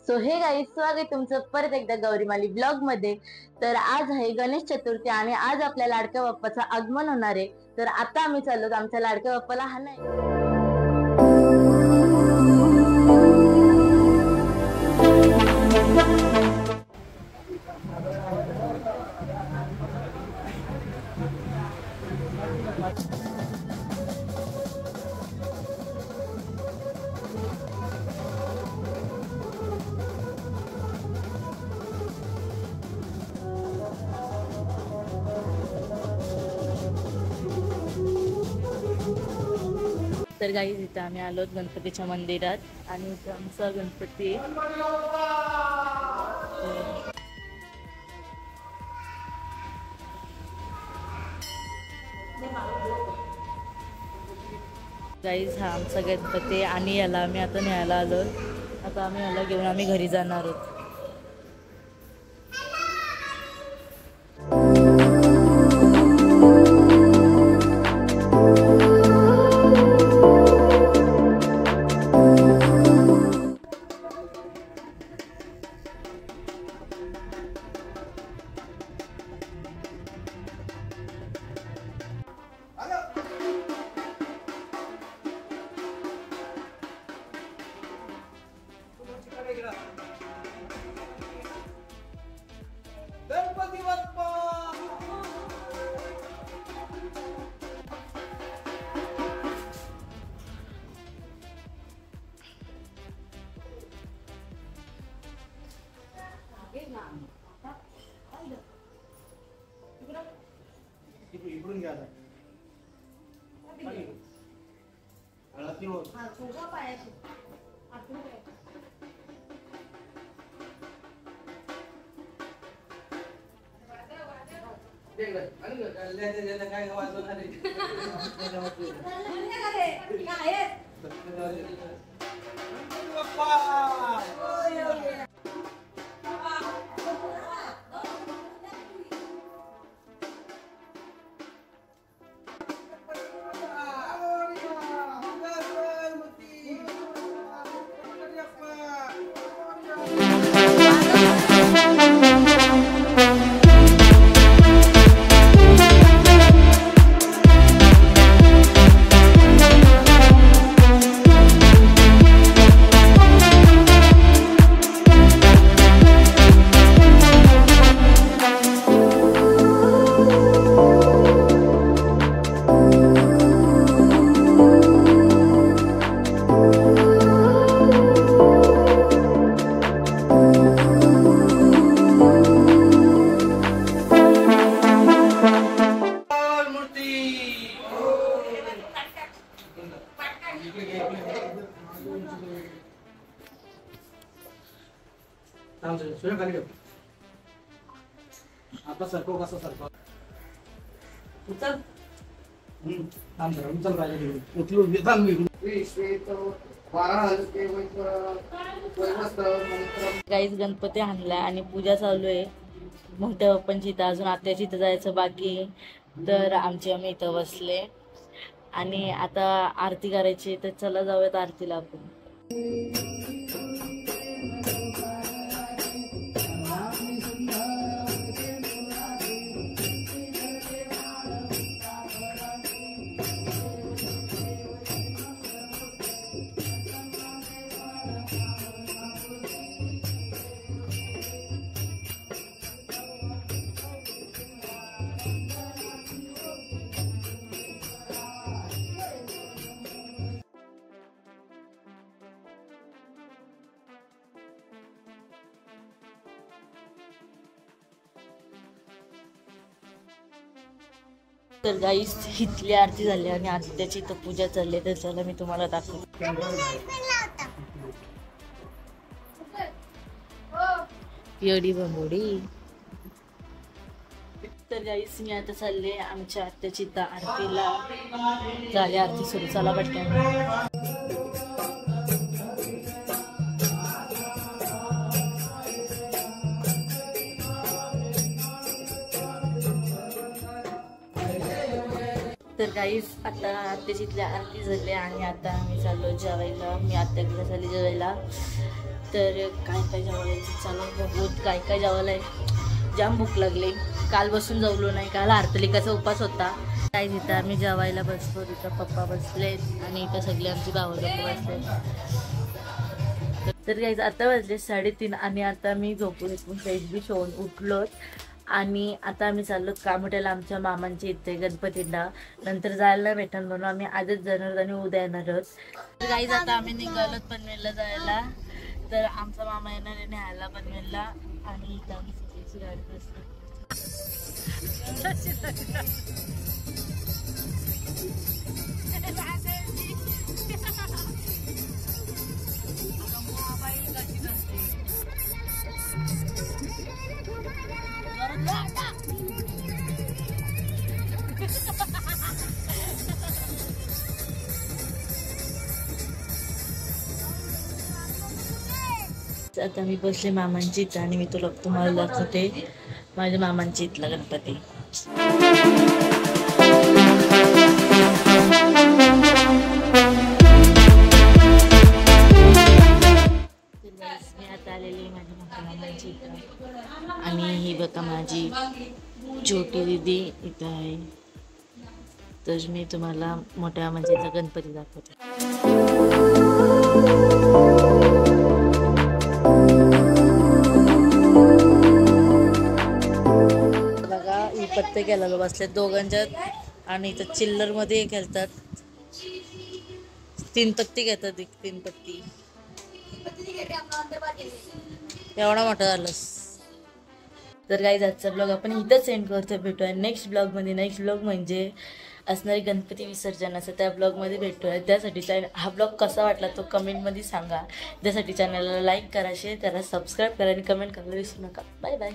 So हे guys, स्वागत तुमचं परत एकदा गौरीमाली ब्लॉग मध्ये। तर आज आहे गणेश चतुर्थी आणि आज आपल्या लाडक्या बाप्पाचं आगमन होणार आहे। तर आता आम्ही चाललो आमच्या लाडक्या बाप्पाला हाणायला। तर गाईज, इथं आम्ही आलो गणपतीच्या मंदिरात आणि इथं आमचा गणपती गाईज, हा आमचा गणपती आणि याला आम्ही आता न्यायला आलो। आता आम्ही याला घेऊन आम्ही घरी जाणार आहोत। गणपती बाप्पा इकडून घ्या काय वाजवणार आता सरको कसा सरको उचल उचल राहिले उचलून घेताल मी गाईज, गणपती आणला आणि पूजा चालू आहे मोठ्या बाप्पांची। इथं अजून आत्याची इथं जायचं बाकी आहे। तर आमची आम्ही इथं बसले आणि आता आरती करायची। तर चला जाऊयात आरतीला आपण। तर गाईस, इथली आरती झाली आणि आत्याची तर पूजा चालली। तर चला मी तुम्हाला दाखवते। एवढी बंबोडी। तर गाईस, मी आता चालले आमच्या आत्याची तर आरतीला। झाली आरती सुरू, चला पटकन। तर गाईस, आता आत्याची आरती झाली आणि आता आम्ही चाललो जेवायला। मी आत्याकडे चालली जेवायला। तर काय काय जेवायला चला बघू काय काय जेवायला आहे. जाम भूक लागली, काल बसून जेवलो नाही, काल हरतालिकेचा उपास होता. काय तिथं आम्ही जेवायला बसलो, तिथं पप्पा बसलेत आणि इथं सगळे आमची भाऊ लोक बसलेत. तर काही आता वाजले 3:30 आणि आता मी झोपून फ्रेश बी होऊन उठलोत आणि आता आम्ही चाललो कामोठ्याला आमच्या मामांच्या इथे गणपतीला. नंतर जायला भेटणार म्हणून आम्ही आजच जाणार आणि उद्या येणार आहोत. तर काही आता आम्ही निघालोत पनवेलला जायला. तर आमचा मामा येणार आहे न्यायला पनवेलला आणि इथं आम्ही सगळीची गाडी बसतो. आता मी बसले मामांची इथं आणि मी तुम्हाला दाखवते माझ्या मामांची इथला गणपती. मी आता आलेली माझ्या मोठ्या मामांची इथं आणि ही बघा माझी छोटी दीदी इथं आहे. तर मी तुम्हाला मोठ्या मामांचा गणपती दाखवते. पत्ते केला बसले दोघांच्यात आणि इथं चिल्लर मध्ये खेळतात. 3 पत्ती घेतात, 3 पत्ती एवढा मोठा झालास. तर काही आजचा ब्लॉग आपण इथंच सेंड करतो. भेटूया नेक्स्ट ब्लॉग मध्ये. नेक्स्ट ब्लॉग म्हणजे असणारी गणपती विसर्जनाचा त्या ब्लॉग मध्ये भेटूया. त्यासाठी हा ब्लॉग कसा वाटला तो कमेंट मध्ये सांगा. त्यासाठी चॅनलला लाईक करा, शेअर करा, सबस्क्राईब करा आणि कमेंट करायला विसरू नका. Bye bye.